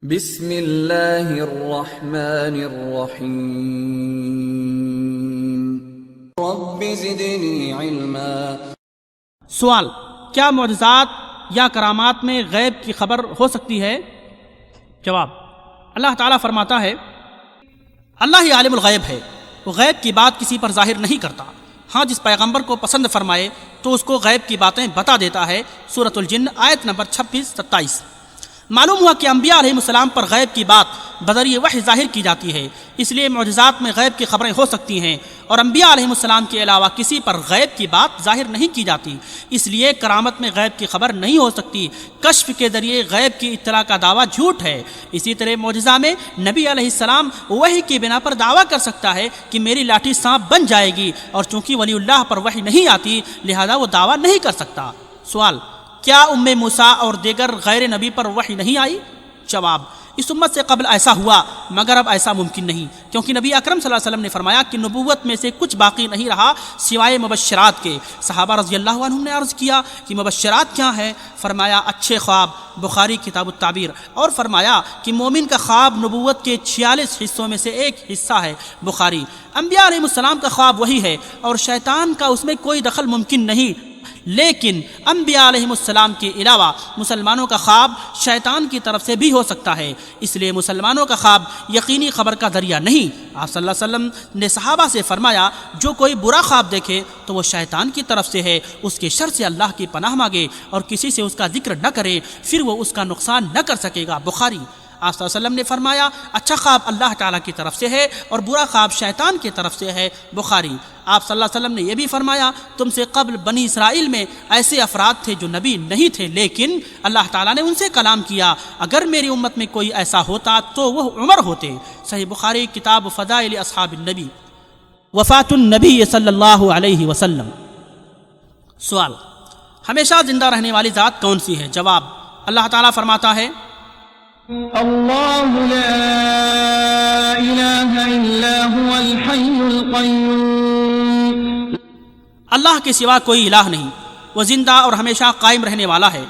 بسم اللہ الرحمن الرحیم رب زدنی علما۔ سوال: کیا معجزات یا کرامات میں غیب کی خبر ہو سکتی ہے؟ جواب: اللہ تعالیٰ فرماتا ہے، اللہ ہی عالم الغیب ہے، وہ غیب کی بات کسی پر ظاہر نہیں کرتا، ہاں جس پیغمبر کو پسند فرمائے تو اس کو غیب کی باتیں بتا دیتا ہے۔ سورۃ الجن آیت نمبر 26-27۔ معلوم ہوا کہ انبیاء علیہ السلام پر غیب کی بات بذریعہ وحی ظاہر کی جاتی ہے، اس لیے معجزات میں غیب کی خبریں ہو سکتی ہیں، اور انبیاء علیہ السلام کے علاوہ کسی پر غیب کی بات ظاہر نہیں کی جاتی، اس لیے کرامت میں غیب کی خبر نہیں ہو سکتی۔ کشف کے ذریعے غیب کی اطلاع کا دعویٰ جھوٹ ہے۔ اسی طرح معجزہ میں نبی علیہ السلام وحی کی بنا پر دعویٰ کر سکتا ہے کہ میری لاٹھی سانپ بن جائے گی، اور چونکہ ولی اللہ پر وحی نہیں آتی لہذا وہ دعویٰ نہیں کر سکتا۔ سوال: کیا ام موسیٰ اور دیگر غیر نبی پر وحی نہیں آئی؟ جواب: اس امت سے قبل ایسا ہوا، مگر اب ایسا ممکن نہیں، کیونکہ نبی اکرم صلی اللہ علیہ وسلم نے فرمایا کہ نبوت میں سے کچھ باقی نہیں رہا سوائے مبشرات کے۔ صحابہ رضی اللہ عنہم نے عرض کیا کہ مبشرات کیا ہیں؟ فرمایا اچھے خواب، بخاری کتاب التعبیر، اور فرمایا کہ مومن کا خواب نبوت کے 46 حصوں میں سے ایک حصہ ہے، بخاری۔ انبیاء علیہ السلام کا خواب وہی ہے، اور شیطان کا اس میں کوئی دخل ممکن نہیں، لیکن انبیاء علیہ السلام کے علاوہ مسلمانوں کا خواب شیطان کی طرف سے بھی ہو سکتا ہے، اس لیے مسلمانوں کا خواب یقینی خبر کا ذریعہ نہیں۔ آپ صلی اللہ علیہ وسلم نے صحابہ سے فرمایا، جو کوئی برا خواب دیکھے تو وہ شیطان کی طرف سے ہے، اس کے شر سے اللہ کی پناہ مانگے اور کسی سے اس کا ذکر نہ کرے، پھر وہ اس کا نقصان نہ کر سکے گا، بخاری۔ آپ صلی اللہ علیہ وسلم نے فرمایا، اچھا خواب اللہ تعالیٰ کی طرف سے ہے اور برا خواب شیطان کی طرف سے ہے، بخاری۔ آپ صلی اللہ علیہ وسلم نے یہ بھی فرمایا، تم سے قبل بنی اسرائیل میں ایسے افراد تھے جو نبی نہیں تھے، لیکن اللہ تعالیٰ نے ان سے کلام کیا، اگر میری امت میں کوئی ایسا ہوتا تو وہ عمر ہوتے۔ صحیح بخاری کتاب فضائل اصحاب النبی۔ وفات النبی صلی اللہ علیہ وسلم۔ سوال: ہمیشہ زندہ رہنے والی ذات کون سی ہے؟ جواب: اللہ تعالیٰ فرماتا ہے، اللہ لا الہ الا هو الحی القیوم۔ اللہ کے سوا کوئی الہ نہیں، وہ زندہ اور ہمیشہ قائم رہنے والا ہے۔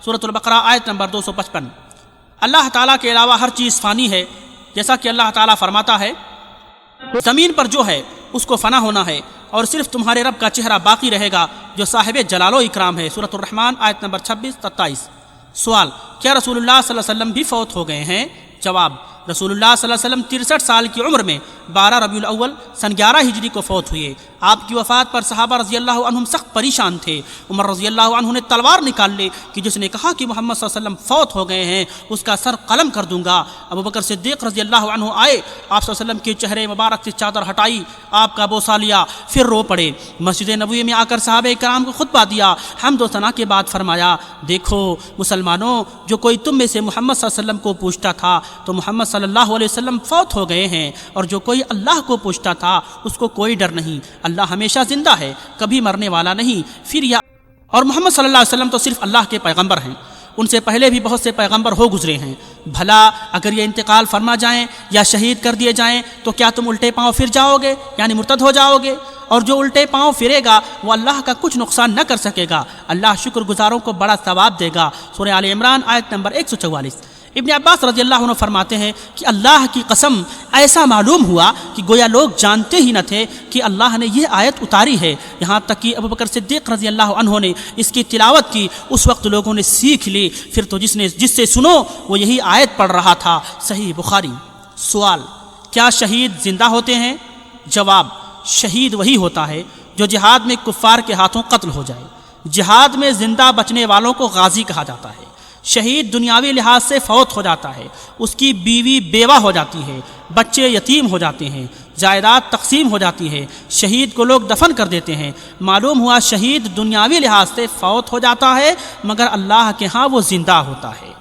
سورۃ البقرہ آیت نمبر 255۔ اللہ تعالیٰ کے علاوہ ہر چیز فانی ہے، جیسا کہ اللہ تعالیٰ فرماتا ہے، زمین پر جو ہے اس کو فنا ہونا ہے، اور صرف تمہارے رب کا چہرہ باقی رہے گا جو صاحب جلال و اکرام ہے۔ سورۃ الرحمن آیت نمبر 26-27۔ سوال: کیا رسول اللہ صلی اللہ علیہ وسلم بھی فوت ہو گئے ہیں؟ جواب: رسول اللہ صلی اللہ علیہ وسلم 63 سال کی عمر میں 12 ربیع الاول سن 11 ہجری کو فوت ہوئے۔ آپ کی وفات پر صحابہ رضی اللہ عنہم سخت پریشان تھے۔ عمر رضی اللہ عنہ نے تلوار نکال لی کہ جس نے کہا کہ محمد صلی اللہ علیہ وسلم فوت ہو گئے ہیں اس کا سر قلم کر دوں گا۔ ابو بکر صدیق رضی اللہ عنہ آئے، آپ صلی اللہ علیہ وسلم کے چہرے مبارک سے چادر ہٹائی، آپ کا بوسہ لیا، پھر رو پڑے۔ مسجد نبوی میں آ کر صحابہ کرام کو خطبہ دیا، حمد و ثنا کے بعد فرمایا، دیکھو مسلمانوں، جو کوئی تم میں سے محمد صلی اللہ علیہ وسلم کو پوچھتا تھا تو محمد صلی اللہ علیہ وسلم فوت ہو گئے ہیں، اور جو کوئی اللہ کو پوچھتا تھا اس کو کوئی ڈر نہیں۔ اللہ ہمیشہ زندہ ہے، کبھی مرنے والا نہیں۔ پھر اور محمد صلی اللہ علیہ وسلم تو صرف اللہ کے پیغمبر ہیں، ان سے پہلے بھی بہت سے پیغمبر ہو گزرے ہیں۔ بھلا اگر یہ انتقال فرما جائیں یا شہید کر دیے جائیں تو کیا تم الٹے پاؤں پھر جاؤ گے، یعنی مرتد ہو جاؤ گے؟ اور جو الٹے پاؤں پھرے گا وہ اللہ کا کچھ نقصان نہ کر سکے گا، اللہ شکر گزاروں کو بڑا ثواب دے گا۔ سورہ آل عمران آیت نمبر 144۔ ابن عباس رضی اللہ عنہ فرماتے ہیں کہ اللہ کی قسم ایسا معلوم ہوا کہ گویا لوگ جانتے ہی نہ تھے کہ اللہ نے یہ آیت اتاری ہے، یہاں تک کہ ابو بکر صدیق رضی اللہ عنہ نے اس کی تلاوت کی، اس وقت لوگوں نے سیکھ لی، پھر تو جس سے سنو وہ یہی آیت پڑھ رہا تھا۔ صحیح بخاری۔ سوال: کیا شہید زندہ ہوتے ہیں؟ جواب: شہید وہی ہوتا ہے جو جہاد میں کفار کے ہاتھوں قتل ہو جائے۔ جہاد میں زندہ بچنے والوں کو غازی کہا جاتا ہے۔ شہید دنیاوی لحاظ سے فوت ہو جاتا ہے، اس کی بیوی بیوہ ہو جاتی ہے، بچے یتیم ہو جاتے ہیں، جائیداد تقسیم ہو جاتی ہے، شہید کو لوگ دفن کر دیتے ہیں۔ معلوم ہوا شہید دنیاوی لحاظ سے فوت ہو جاتا ہے، مگر اللہ کے ہاں وہ زندہ ہوتا ہے۔